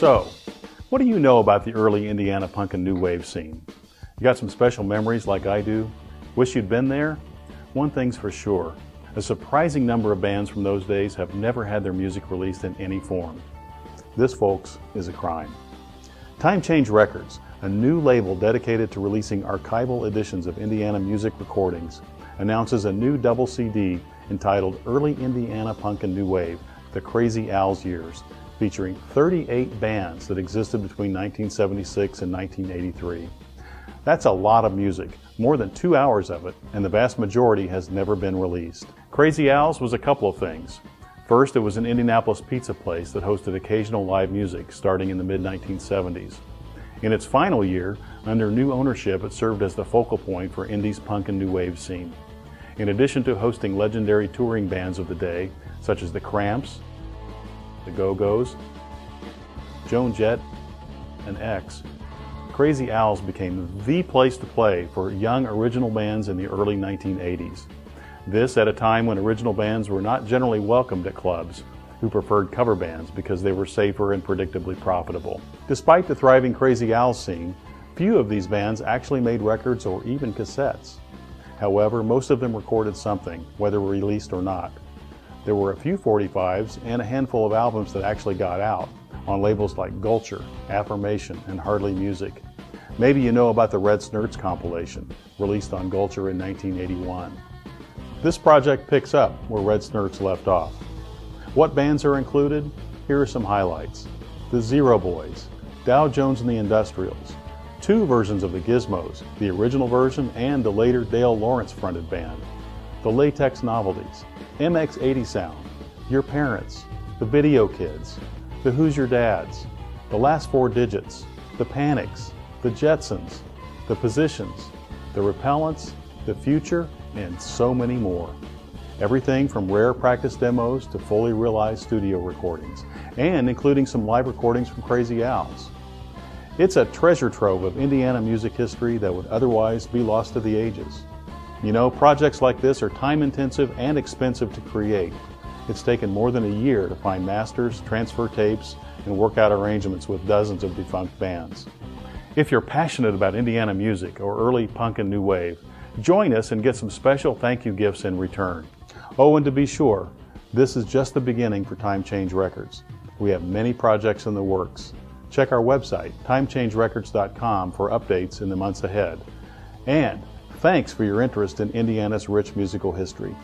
So, what do you know about the early Indiana punk and new wave scene? You got some special memories like I do? Wish you'd been there? One thing's for sure, a surprising number of bands from those days have never had their music released in any form. This, folks, is a crime. Time Change Records, a new label dedicated to releasing archival editions of Indiana music recordings, announces a new double CD entitled Early Indiana Punk and New Wave, The Crazy Al's Years, featuring 38 bands that existed between 1976 and 1983. That's a lot of music, more than 2 hours of it, and the vast majority has never been released. Crazy Al's was a couple of things. First, it was an Indianapolis pizza place that hosted occasional live music starting in the mid-1970s. In its final year, under new ownership, it served as the focal point for Indy's punk and new wave scene. In addition to hosting legendary touring bands of the day, such as the Cramps, the Go-Go's, Joan Jett, and X, Crazy Al's became the place to play for young original bands in the early 1980s. This at a time when original bands were not generally welcomed at clubs, who preferred cover bands because they were safer and predictably profitable. Despite the thriving Crazy Al's scene, few of these bands actually made records or even cassettes. However, most of them recorded something, whether released or not. There were a few 45s and a handful of albums that actually got out, on labels like Gulcher, Affirmation, and Hardly Music. Maybe you know about the Red Snurts compilation, released on Gulcher in 1981. This project picks up where Red Snurts left off. What bands are included? Here are some highlights. The Zero Boys, Dow Jones and the Industrials, two versions of the Gizmos, the original version and the later Dale Lawrence fronted band, the Latex Novelties, MX-80 Sound, Your Parents, the Video Kids, the Who's Your Dads, the Last Four Digits, the Panics, the Jetsons, the Positions, the Repellents, the Future, and so many more. Everything from rare practice demos to fully realized studio recordings, and including some live recordings from Crazy Al's. It's a treasure trove of Indiana music history that would otherwise be lost to the ages. You know, projects like this are time-intensive and expensive to create. It's taken more than a year to find masters, transfer tapes, and work out arrangements with dozens of defunct bands. If you're passionate about Indiana music or early punk and new wave, join us and get some special thank you gifts in return. Oh, and to be sure, this is just the beginning for Time Change Records. We have many projects in the works. Check our website, timechangerecords.com, for updates in the months ahead. And thanks for your interest in Indiana's rich musical history.